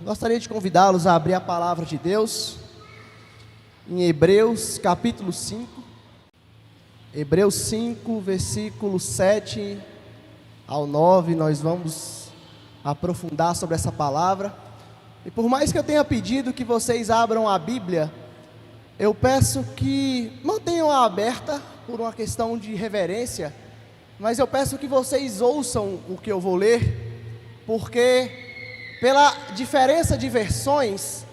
Gostaria de convidá-los a abrir a palavra de Deus em Hebreus capítulo 5. Hebreus 5, versículo 7 ao 9, nós vamos aprofundar sobre essa palavra. E por mais que eu tenha pedido que vocês abram a Bíblia, eu peço que mantenham-a aberta por uma questão de reverência, mas eu peço que vocês ouçam o que eu vou ler, porque pela diferença de versões,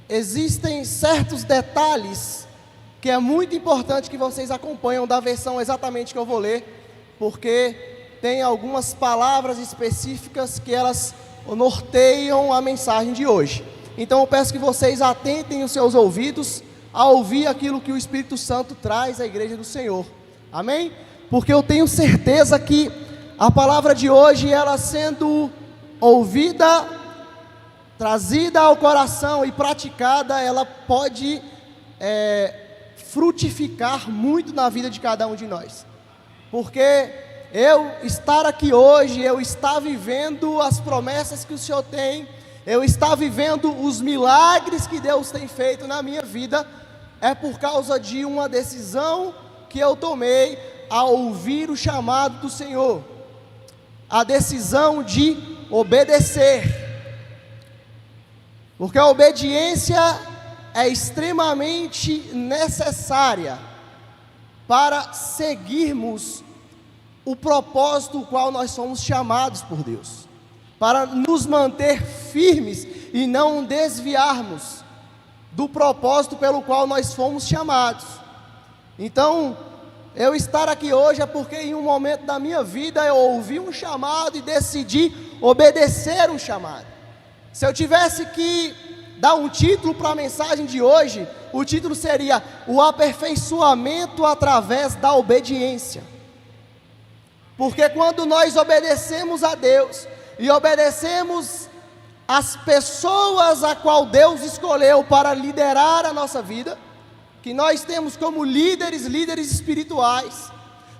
existem certos detalhes que é muito importante que vocês acompanhem da versão exatamente que eu vou ler, porque tem algumas palavras específicas que elas norteiam a mensagem de hoje. Então eu peço que vocês atentem os seus ouvidos a ouvir aquilo que o Espírito Santo traz à igreja do Senhor. Amém? Porque eu tenho certeza que a palavra de hoje, ela sendo ouvida, trazida ao coração e praticada, ela pode frutificar muito na vida de cada um de nós. Porque eu estar aqui hoje, eu estar vivendo as promessas que o Senhor tem, eu estar vivendo os milagres que Deus tem feito na minha vida, é por causa de uma decisão que eu tomei ao ouvir o chamado do Senhor, a decisão de obedecer. Porque a obediência é extremamente necessária para seguirmos o propósito qual nós somos chamados por Deus, para nos manter firmes e não desviarmos do propósito pelo qual nós fomos chamados. Então, eu estar aqui hoje é porque em um momento da minha vida eu ouvi um chamado e decidi obedecer um chamado. Se eu tivesse que dar um título para a mensagem de hoje, o título seria o aperfeiçoamento através da obediência. Porque quando nós obedecemos a Deus e obedecemos as pessoas a qual Deus escolheu para liderar a nossa vida, que nós temos como líderes espirituais,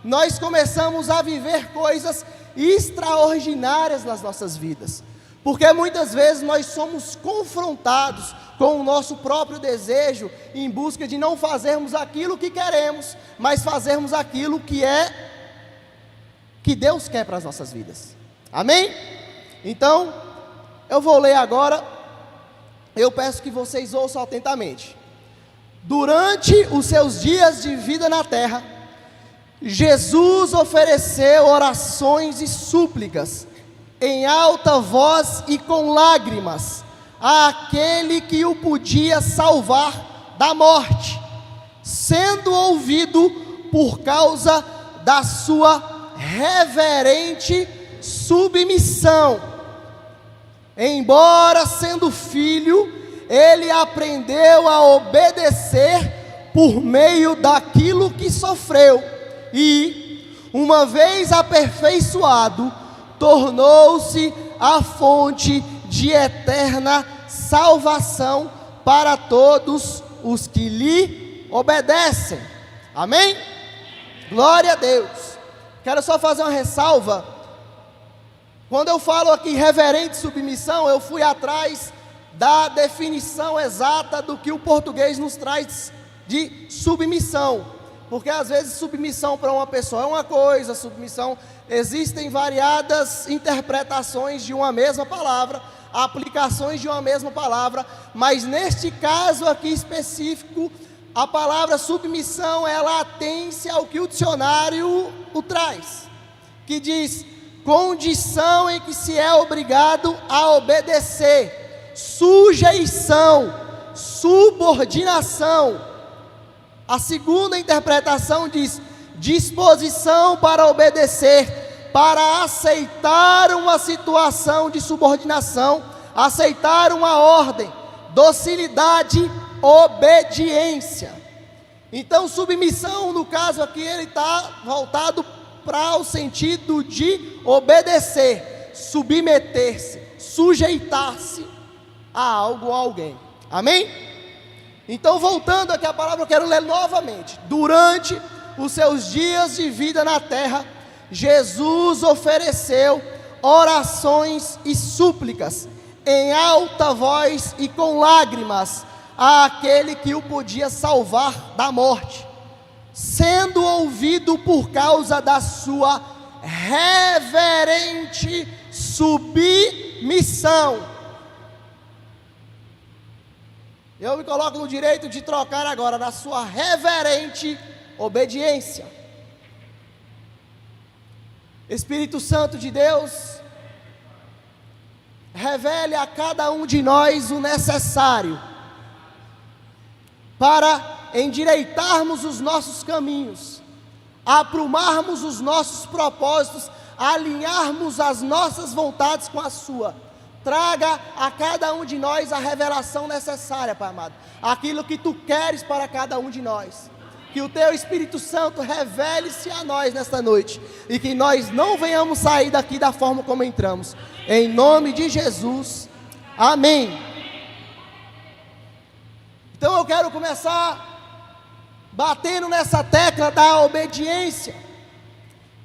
nós começamos a viver coisas extraordinárias nas nossas vidas. Porque muitas vezes nós somos confrontados com o nosso próprio desejo em busca de não fazermos aquilo que queremos, mas fazermos aquilo que Deus quer para as nossas vidas. Amém? Então, eu vou ler agora, eu peço que vocês ouçam atentamente. Durante os seus dias de vida na terra, Jesus ofereceu orações e súplicas em alta voz e com lágrimas àquele que o podia salvar da morte, sendo ouvido por causa da sua reverente submissão. Embora sendo filho, ele aprendeu a obedecer por meio daquilo que sofreu e, uma vez aperfeiçoado, tornou-se a fonte de eterna salvação para todos os que lhe obedecem. Amém? Glória a Deus. Quero só fazer uma ressalva. Quando eu falo aqui reverente submissão, eu fui atrás da definição exata do que o português nos traz de submissão. Porque às vezes submissão para uma pessoa é uma coisa, submissão, existem variadas interpretações de uma mesma palavra, aplicações de uma mesma palavra, mas neste caso aqui específico, a palavra submissão, ela atém-se ao que o dicionário o traz, que diz condição em que se é obrigado a obedecer, sujeição, subordinação. A segunda interpretação diz disposição para obedecer, para aceitar uma situação de subordinação, aceitar uma ordem, docilidade, obediência. Então submissão, no caso aqui, ele está voltado para o sentido de obedecer, submeter-se, sujeitar-se a algo ou a alguém. Amém? Então, voltando aqui à palavra, eu quero ler novamente. Durante os seus dias de vida na terra, Jesus ofereceu orações e súplicas em alta voz e com lágrimas àquele que o podia salvar da morte, sendo ouvido por causa da sua reverente submissão. Eu me coloco no direito de trocar agora, na sua reverente obediência. Espírito Santo de Deus, revele a cada um de nós o necessário para endireitarmos os nossos caminhos, aprumarmos os nossos propósitos, alinharmos as nossas vontades com a sua. Traga a cada um de nós a revelação necessária, Pai amado, aquilo que Tu queres para cada um de nós. Que o Teu Espírito Santo revele-se a nós nesta noite, e que nós não venhamos sair daqui da forma como entramos, em nome de Jesus, amém. Então eu quero começar batendo nessa tecla da obediência,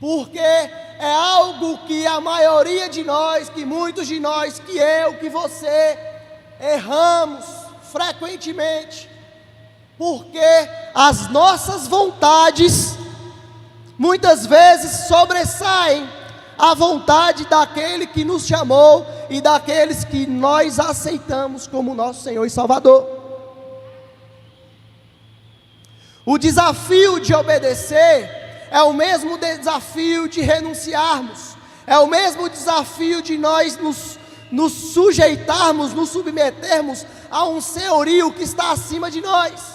porque é algo que a maioria de nós, que muitos de nós, que eu, que você, erramos frequentemente, porque as nossas vontades muitas vezes sobressaem a vontade daquele que nos chamou e daqueles que nós aceitamos como nosso Senhor e Salvador. O desafio de obedecer é o mesmo desafio de renunciarmos, é o mesmo desafio de nós nos sujeitarmos, nos submetermos a um senhorio que está acima de nós.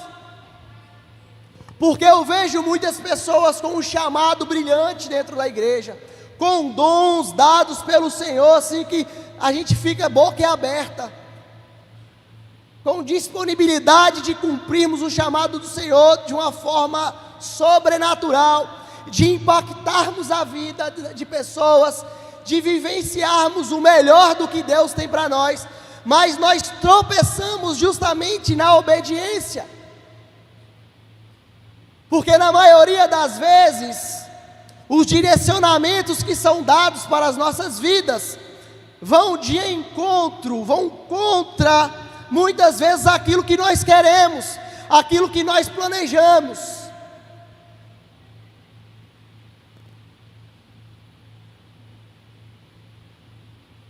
Porque eu vejo muitas pessoas com um chamado brilhante dentro da igreja, com dons dados pelo Senhor, assim que a gente fica boquiaberta, com disponibilidade de cumprirmos o chamado do Senhor de uma forma sobrenatural, de impactarmos a vida de pessoas, de vivenciarmos o melhor do que Deus tem para nós, mas nós tropeçamos justamente na obediência, porque na maioria das vezes, os direcionamentos que são dados para as nossas vidas, vão de encontro, vão contra, muitas vezes, aquilo que nós queremos, aquilo que nós planejamos.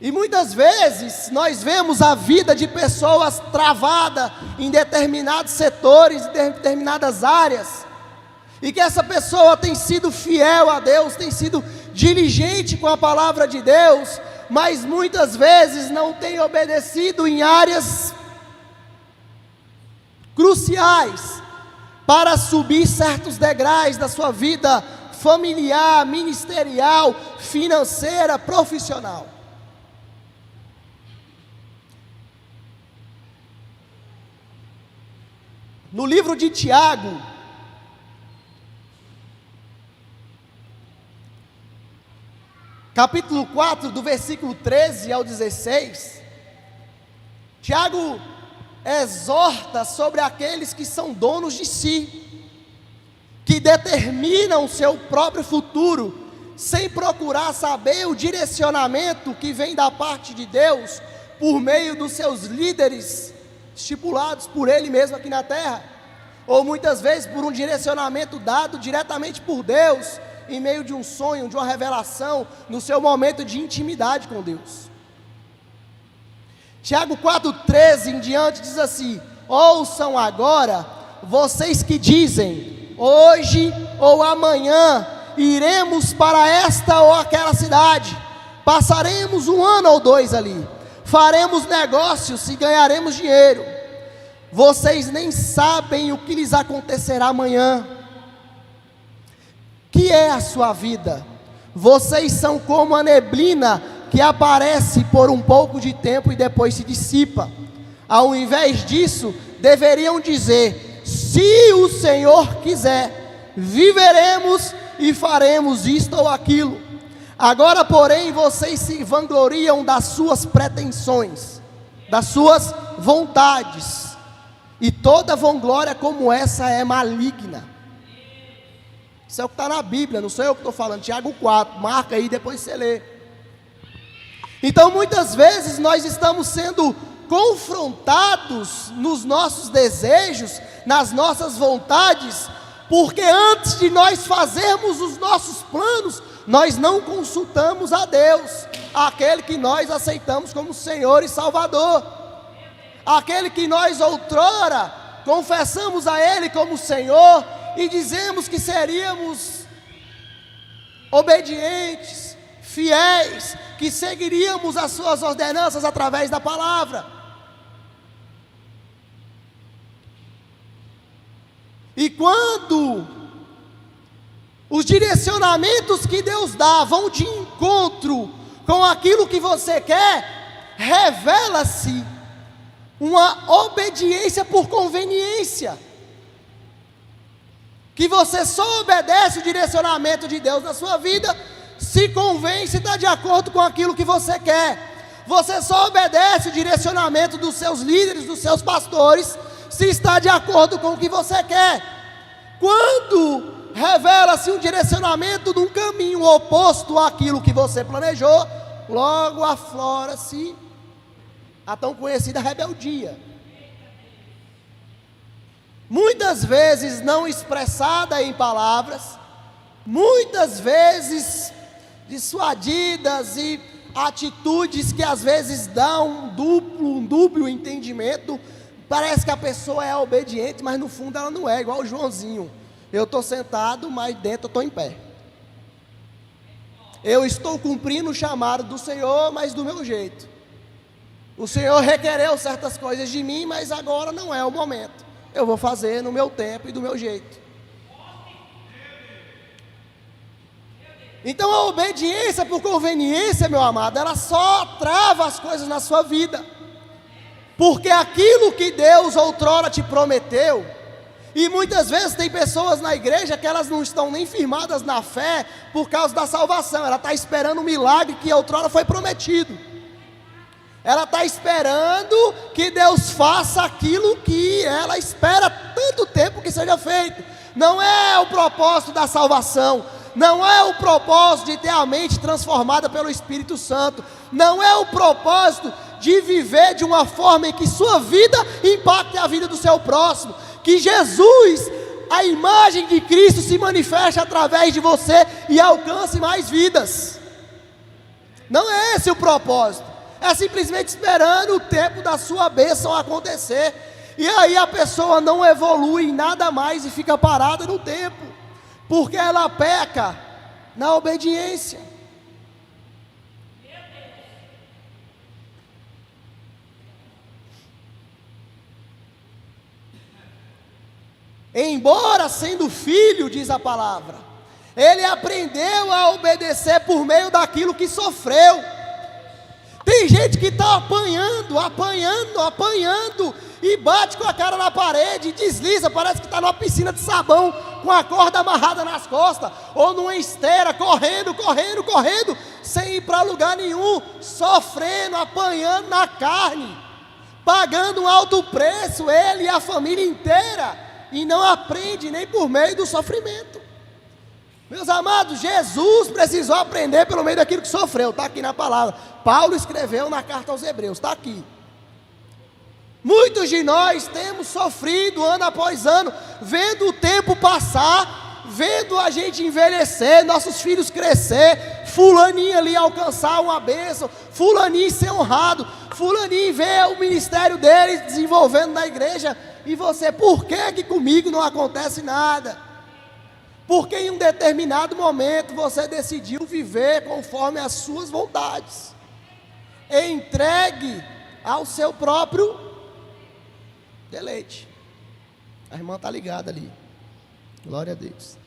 E muitas vezes nós vemos a vida de pessoas travada em determinados setores, em determinadas áreas, e que essa pessoa tem sido fiel a Deus, tem sido diligente com a palavra de Deus, mas muitas vezes não tem obedecido em áreas cruciais para subir certos degraus da sua vida familiar, ministerial, financeira, profissional. No livro de Tiago, capítulo 4, do versículo 13 ao 16, Tiago exorta sobre aqueles que são donos de si, que determinam o seu próprio futuro, sem procurar saber o direcionamento que vem da parte de Deus, por meio dos seus líderes, estipulados por Ele mesmo aqui na terra, ou muitas vezes por um direcionamento dado diretamente por Deus, em meio de um sonho, de uma revelação, no seu momento de intimidade com Deus. Tiago 4,13 em diante diz assim: ouçam agora, vocês que dizem, hoje ou amanhã, iremos para esta ou aquela cidade, passaremos 1 ano ou 2 ali, faremos negócios e ganharemos dinheiro. Vocês nem sabem o que lhes acontecerá amanhã. Que é a sua vida? Vocês são como a neblina que aparece por um pouco de tempo e depois se dissipa. Ao invés disso, deveriam dizer: se o Senhor quiser, viveremos e faremos isto ou aquilo. Agora, porém, vocês se vangloriam das suas pretensões, das suas vontades, e toda vanglória como essa é maligna. Isso é o que está na Bíblia, não sou eu que estou falando. Tiago 4, marca aí, depois você lê. Então muitas vezes nós estamos sendo confrontados nos nossos desejos, nas nossas vontades, porque antes de nós fazermos os nossos planos, nós não consultamos a Deus, aquele que nós aceitamos como Senhor e Salvador, aquele que nós outrora confessamos a Ele como Senhor e dizemos que seríamos obedientes, fiéis, que seguiríamos as suas ordenanças através da palavra. E quando os direcionamentos que Deus dá vão de encontro com aquilo que você quer, revela-se uma obediência por conveniência, que você só obedece o direcionamento de Deus na sua vida se convém, se está de acordo com aquilo que você quer. Você só obedece o direcionamento dos seus líderes, dos seus pastores, se está de acordo com o que você quer. Quando revela-se um direcionamento de um caminho oposto àquilo que você planejou, logo aflora-se a tão conhecida rebeldia. Muitas vezes não expressada em palavras, muitas vezes dissuadidas e atitudes que às vezes dão um duplo entendimento. Parece que a pessoa é obediente, mas no fundo ela não é, igual o Joãozinho. Eu estou sentado, mas dentro eu estou em pé. Eu estou cumprindo o chamado do Senhor, mas do meu jeito. O Senhor requereu certas coisas de mim, mas agora não é o momento. Eu vou fazer no meu tempo e do meu jeito. Então a obediência por conveniência, meu amado, ela só trava as coisas na sua vida. Porque aquilo que Deus outrora te prometeu, e muitas vezes tem pessoas na igreja que elas não estão nem firmadas na fé por causa da salvação. Ela está esperando um milagre que outrora foi prometido. Ela está esperando que Deus faça aquilo que ela espera há tanto tempo que seja feito. Não é o propósito da salvação, não é o propósito de ter a mente transformada pelo Espírito Santo, não é o propósito de viver de uma forma em que sua vida impacte a vida do seu próximo, que Jesus, a imagem de Cristo, se manifeste através de você e alcance mais vidas. Não é esse o propósito. É simplesmente esperando o tempo da sua bênção acontecer. E aí a pessoa não evolui em nada mais e fica parada no tempo, porque ela peca na obediência. Embora sendo filho, diz a palavra, ele aprendeu a obedecer por meio daquilo que sofreu. Tem gente que está apanhando, e bate com a cara na parede, e desliza, parece que está numa piscina de sabão, com a corda amarrada nas costas, ou numa esteira, correndo, sem ir para lugar nenhum, sofrendo, apanhando na carne, pagando um alto preço, ele e a família inteira, e não aprende nem por meio do sofrimento. Meus amados, Jesus precisou aprender pelo meio daquilo que sofreu, está aqui na palavra. Paulo escreveu na carta aos Hebreus, está aqui. Muitos de nós temos sofrido ano após ano, vendo o tempo passar, vendo a gente envelhecer, nossos filhos crescer, fulaninho ali alcançar uma bênção, fulaninho ser honrado, fulaninho ver o ministério dele desenvolvendo na igreja, e você, por que comigo não acontece nada? Porque em um determinado momento você decidiu viver conforme as suas vontades, entregue ao seu próprio deleite. A irmã está ligada ali, glória a Deus.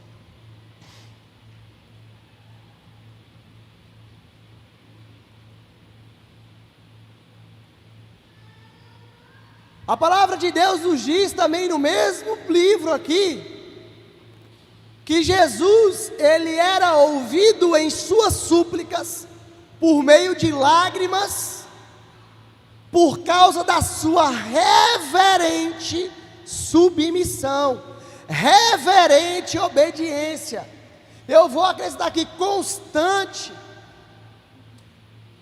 A palavra de Deus nos diz também no mesmo livro aqui, que Jesus, ele era ouvido em suas súplicas, por meio de lágrimas, por causa da sua reverente submissão, reverente obediência. Eu vou acrescentar aqui constante.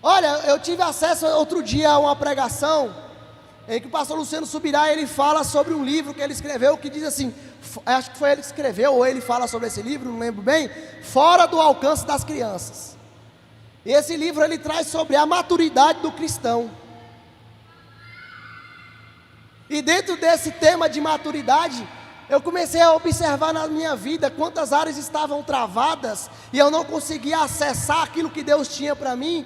Muitas vezes nós estamos Olha, eu tive acesso outro dia a uma pregação em que o pastor Luciano Subirá, ele fala sobre um livro que ele escreveu, que diz assim, acho que foi ele que escreveu, ou ele fala sobre esse livro, não lembro bem, Fora do Alcance das Crianças. E esse livro ele traz sobre a maturidade do cristão. E dentro desse tema de maturidade, eu comecei a observar na minha vida quantas áreas estavam travadas e eu não conseguia acessar aquilo que Deus tinha para mim,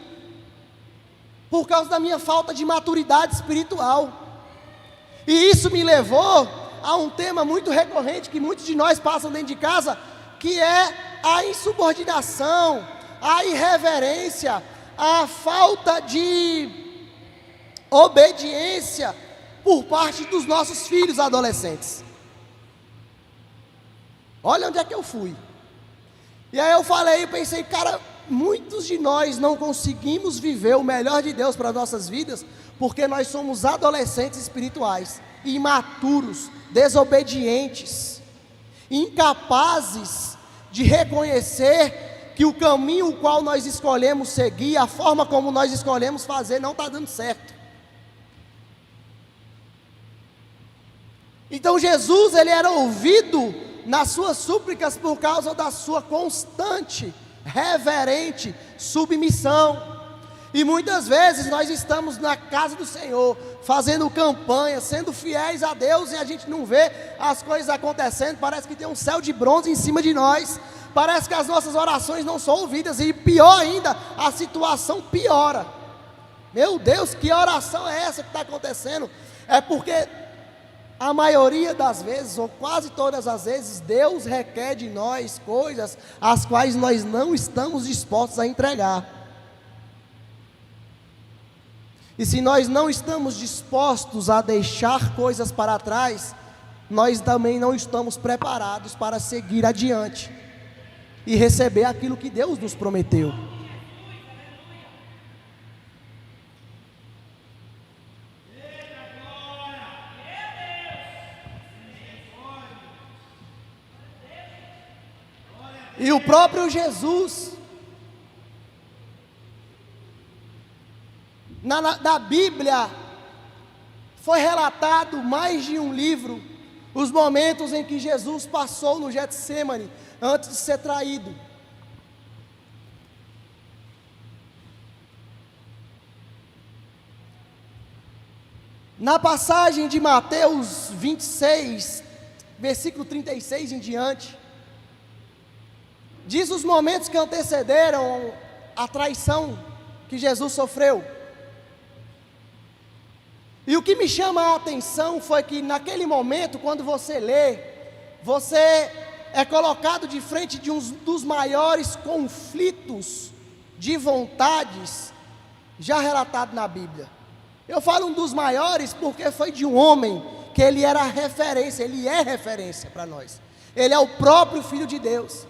por causa da minha falta de maturidade espiritual. E isso me levou a um tema muito recorrente que muitos de nós passam dentro de casa, que é a insubordinação, a irreverência, a falta de obediência por parte dos nossos filhos adolescentes. Olha onde é que eu fui. E aí eu falei e pensei, cara, muitos de nós não conseguimos viver o melhor de Deus para nossas vidas, porque nós somos adolescentes espirituais, imaturos, desobedientes, incapazes de reconhecer que o caminho o qual nós escolhemos seguir, a forma como nós escolhemos fazer, não está dando certo. Então Jesus, ele era ouvido nas suas súplicas por causa da sua constante, reverente submissão. E muitas vezes nós estamos na casa do Senhor, fazendo campanha, sendo fiéis a Deus, e a gente não vê as coisas acontecendo. Parece que tem um céu de bronze em cima de nós, parece que as nossas orações não são ouvidas, e pior ainda, a situação piora. Meu Deus, que oração é essa que está acontecendo? É porque a maioria das vezes, ou quase todas as vezes, Deus requer de nós coisas as quais nós não estamos dispostos a entregar. E se nós não estamos dispostos a deixar coisas para trás, nós também não estamos preparados para seguir adiante e receber aquilo que Deus nos prometeu. E o próprio Jesus, na Bíblia, foi relatado mais de um livro, os momentos em que Jesus passou no Getsêmani, antes de ser traído. Na passagem de Mateus 26, versículo 36 em diante, diz os momentos que antecederam a traição que Jesus sofreu. E o que me chama a atenção foi que naquele momento, quando você lê, você é colocado de frente de um dos maiores conflitos de vontades já relatado na Bíblia. Eu falo um dos maiores porque foi de um homem que ele era referência, ele é referência para nós. Ele é o próprio Filho de Deus.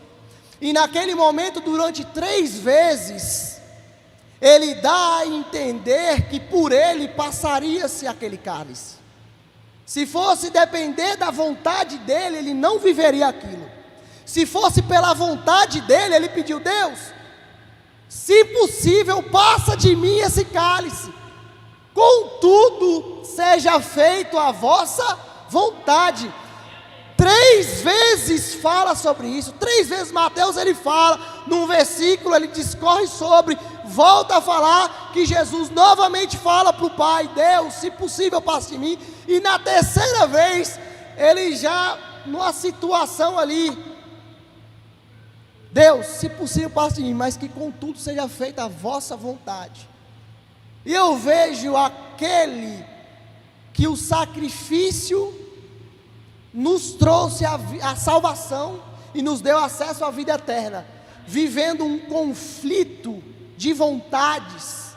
E naquele momento, durante 3 vezes, ele dá a entender que por ele passaria-se aquele cálice. Se fosse depender da vontade dele, ele não viveria aquilo. Se fosse pela vontade dele, ele pediu: Deus, se possível, passa de mim esse cálice. Contudo, seja feito a vossa vontade. 3 vezes fala sobre isso, 3 vezes Mateus ele fala, num versículo ele discorre sobre, volta a falar, que Jesus novamente fala para o Pai: Deus, se possível passe de mim, e na 3ª vez, ele já numa situação ali: Deus, se possível passe de mim, mas que contudo seja feita a vossa vontade. E eu vejo aquele que o sacrifício nos trouxe a salvação e nos deu acesso à vida eterna, vivendo um conflito de vontades.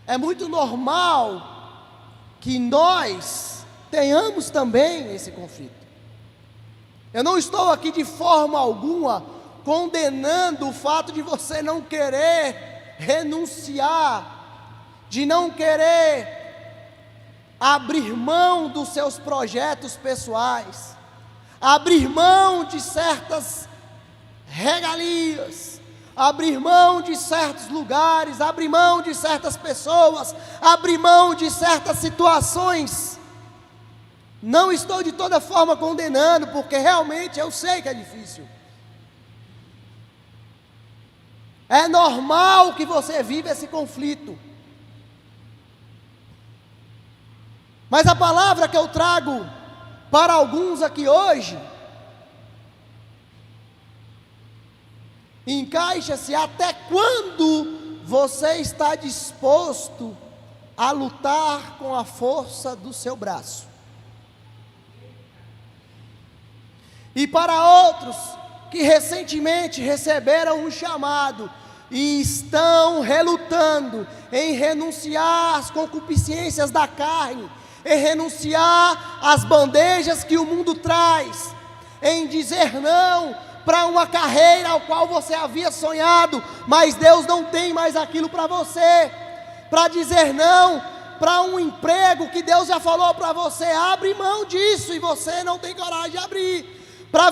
É muito normal que nós tenhamos também esse conflito. Eu não estou aqui de forma alguma condenando o fato de você não querer renunciar, de não querer abrir mão dos seus projetos pessoais, abrir mão de certas regalias, abrir mão de certos lugares, abrir mão de certas pessoas, abrir mão de certas situações. Não estou de toda forma condenando, porque realmente eu sei que é difícil. É normal que você viva esse conflito. Mas a palavra que eu trago para alguns aqui hoje encaixa-se: até quando você está disposto a lutar com a força do seu braço? E para outros que recentemente receberam um chamado e estão relutando em renunciar às concupiscências da carne, em renunciar às bandejas que o mundo traz, em dizer não para uma carreira ao qual você havia sonhado, mas Deus não tem mais aquilo para você, para dizer não para um emprego que Deus já falou para você, abre mão disso, e você não tem coragem de abrir, para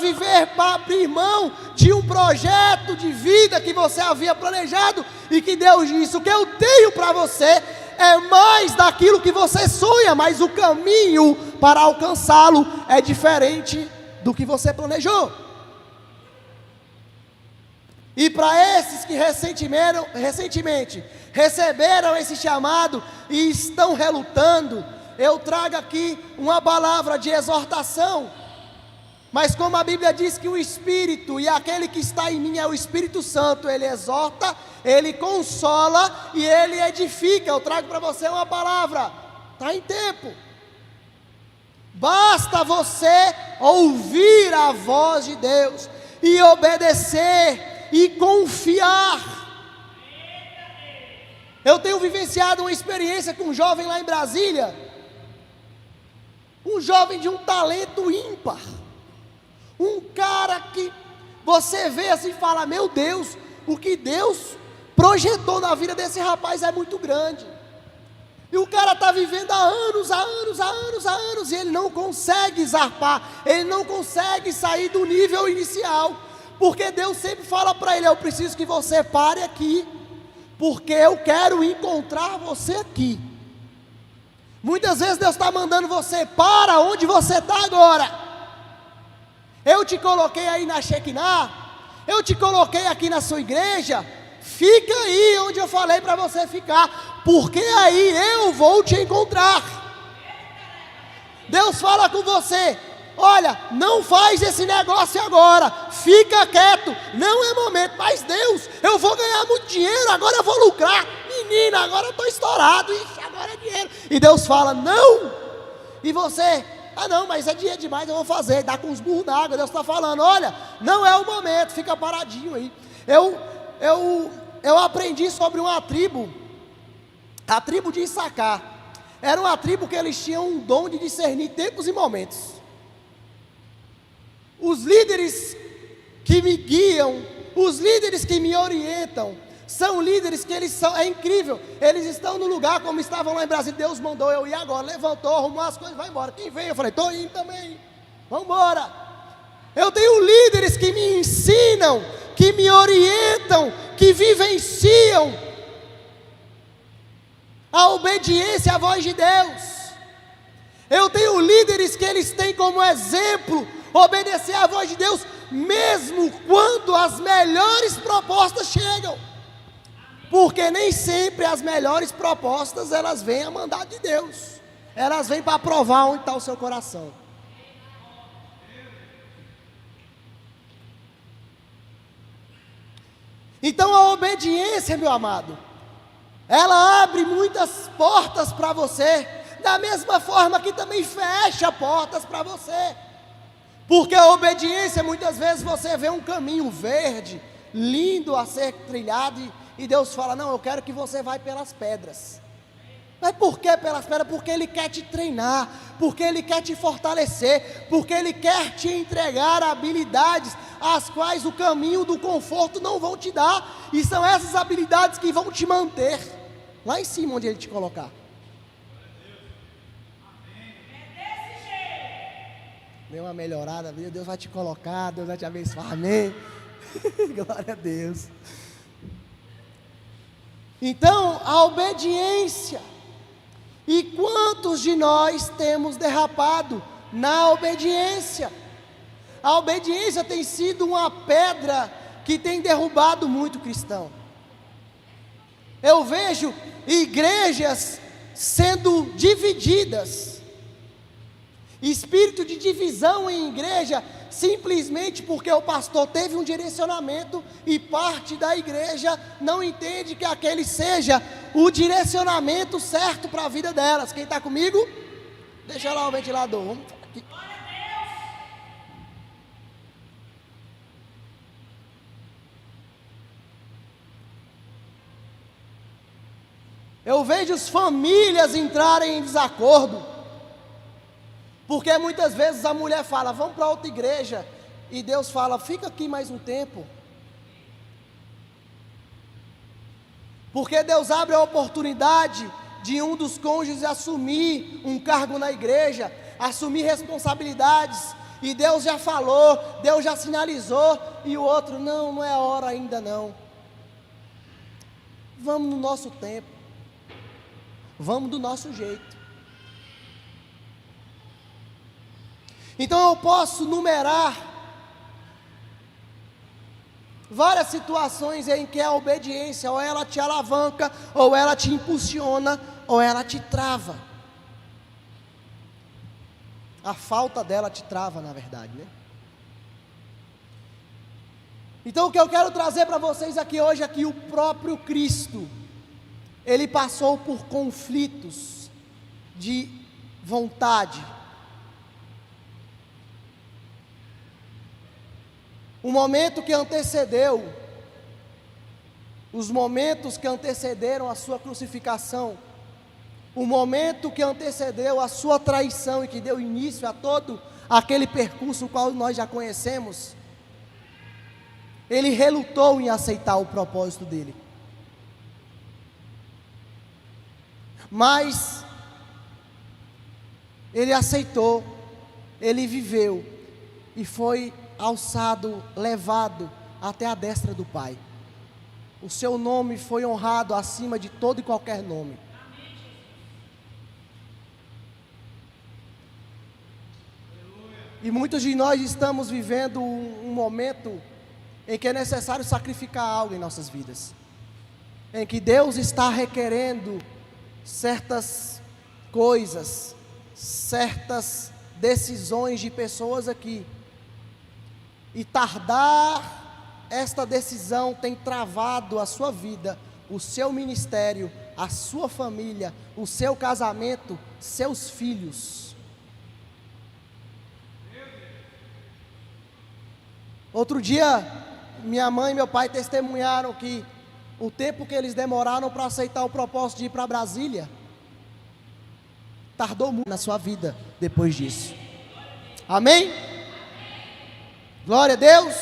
abrir mão de um projeto de vida que você havia planejado, e que Deus disse: o que eu tenho para você é mais daquilo que você sonha, mas o caminho para alcançá-lo é diferente do que você planejou. E para esses que recentemente receberam esse chamado e estão relutando, eu trago aqui uma palavra de exortação. Mas como a Bíblia diz que o Espírito, e aquele que está em mim é o Espírito Santo, ele exorta, ele consola e ele edifica. Eu trago para você uma palavra: está em tempo. Basta você ouvir a voz de Deus e obedecer e confiar. Eu tenho vivenciado uma experiência com um jovem lá em Brasília, um jovem de um talento ímpar, um cara que você vê assim e fala: meu Deus, o que Deus projetou na vida desse rapaz é muito grande. E o cara está vivendo há anos, e ele não consegue zarpar, ele não consegue sair do nível inicial, porque Deus sempre fala para ele: eu preciso que você pare aqui, porque eu quero encontrar você aqui. Muitas vezes Deus está mandando você: para onde você está agora. Eu te coloquei aí na Shekinah, eu te coloquei aqui na sua igreja, fica aí onde eu falei para você ficar, porque aí eu vou te encontrar. Deus fala com você: olha, não faz esse negócio agora, fica quieto, não é momento. Mas Deus, eu vou ganhar muito dinheiro, agora eu vou lucrar, menina, agora eu estou estourado, ixi, agora é dinheiro. E Deus fala: não. E você: ah não, mas é dinheiro demais, eu vou fazer, dá com os burros na água. Deus está falando: olha, não é o momento, fica paradinho aí. Eu aprendi sobre uma tribo, a tribo de Issacar. Era uma tribo que eles tinham um dom de discernir tempos e momentos. Os líderes que me guiam, os líderes que me orientam, são líderes que é incrível, eles estão no lugar como estavam lá em Brasília. Deus mandou eu ir agora, levantou, arrumou as coisas, vai embora. Quem vem? Eu falei: estou indo também, vamos embora. Eu tenho líderes que me ensinam, que me orientam, que vivenciam a obediência à voz de Deus. Eu tenho líderes que eles têm como exemplo obedecer à voz de Deus, mesmo quando as melhores propostas chegam. Porque nem sempre as melhores propostas elas vêm a mandado de Deus, elas vêm para provar onde está o seu coração. Então a obediência, meu amado, ela abre muitas portas para você, da mesma forma que também fecha portas para você. Porque a obediência, muitas vezes você vê um caminho verde, lindo a ser trilhado, e Deus fala: não, eu quero que você vá pelas pedras. Mas por que pelas pedras? Porque Ele quer te treinar, porque Ele quer te fortalecer, porque Ele quer te entregar habilidades as quais o caminho do conforto não vão te dar, e são essas habilidades que vão te manter lá em cima onde Ele te colocar. Deu uma melhorada, Deus vai te colocar, Deus vai te abençoar, amém. Glória a Deus. Então, a obediência. E quantos de nós temos derrapado na obediência? A obediência tem sido uma pedra que tem derrubado muito cristão. Eu vejo igrejas sendo divididas, espírito de divisão em igreja, simplesmente porque o pastor teve um direcionamento e parte da igreja não entende que aquele seja o direcionamento certo para a vida delas. Quem está comigo? Deixa lá o ventilador. Vamos aqui. Eu vejo as famílias entrarem em desacordo, porque muitas vezes a mulher fala, vamos para outra igreja, e Deus fala, fica aqui mais um tempo, porque Deus abre a oportunidade de um dos cônjuges assumir um cargo na igreja, assumir responsabilidades, e Deus já falou, Deus já sinalizou, e o outro, não é a hora ainda não, vamos no nosso tempo, vamos do nosso jeito. Então eu posso numerar várias situações em que a obediência, ou ela te alavanca, ou ela te impulsiona, ou ela te trava. A falta dela te trava, na verdade, né? Então o que eu quero trazer para vocês aqui hoje é que o próprio Cristo, Ele passou por conflitos de vontade. O momento que antecedeu, os momentos que antecederam a sua crucificação, o momento que antecedeu a sua traição e que deu início a todo aquele percurso qual nós já conhecemos, ele relutou em aceitar o propósito dele. Mas ele aceitou, ele viveu e foi alçado, levado até a destra do Pai. O seu nome foi honrado acima de todo e qualquer nome. E muitos de nós estamos vivendo um momento em que é necessário sacrificar algo em nossas vidas, em que Deus está requerendo certas coisas, certas decisões de pessoas aqui, e tardar esta decisão tem travado a sua vida, o seu ministério, a sua família, o seu casamento, seus filhos. Outro dia, minha mãe e meu pai testemunharam que o tempo que eles demoraram para aceitar o propósito de ir para Brasília, tardou muito na sua vida depois disso. Amém? Glória a Deus.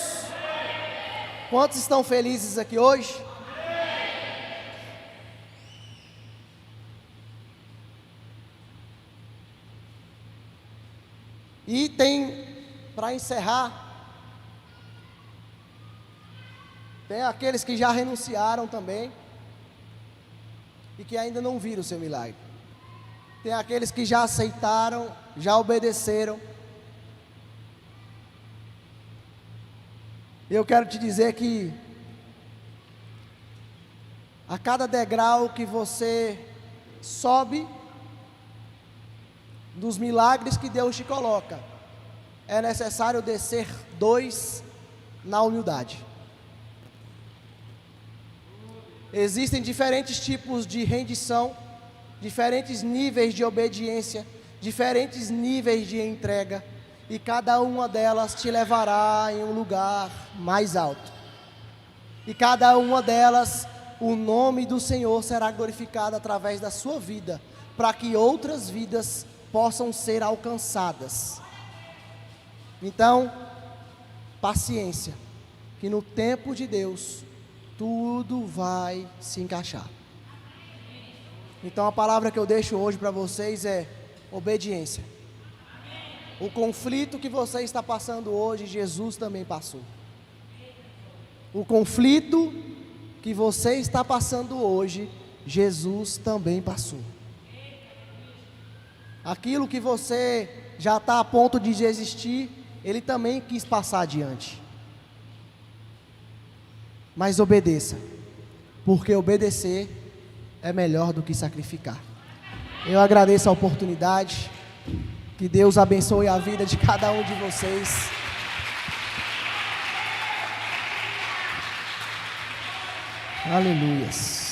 Quantos estão felizes aqui hoje? E tem, para encerrar, tem aqueles que já renunciaram também e que ainda não viram o seu milagre. Tem aqueles que já aceitaram, já obedeceram. Eu quero te dizer que a cada degrau que você sobe dos milagres que Deus te coloca, é necessário descer 2 na humildade. Existem diferentes tipos de rendição, diferentes níveis de obediência, diferentes níveis de entrega, e cada uma delas te levará em um lugar mais alto. E cada uma delas, o nome do Senhor será glorificado através da sua vida, para que outras vidas possam ser alcançadas. Então, paciência, que no tempo de Deus, tudo vai se encaixar. Então a palavra que eu deixo hoje para vocês é obediência. O conflito que você está passando hoje, Jesus também passou. O conflito que você está passando hoje, Jesus também passou. Aquilo que você já está a ponto de desistir, Ele também quis passar adiante. Mas obedeça, porque obedecer é melhor do que sacrificar. Eu agradeço a oportunidade, que Deus abençoe a vida de cada um de vocês. Aleluias.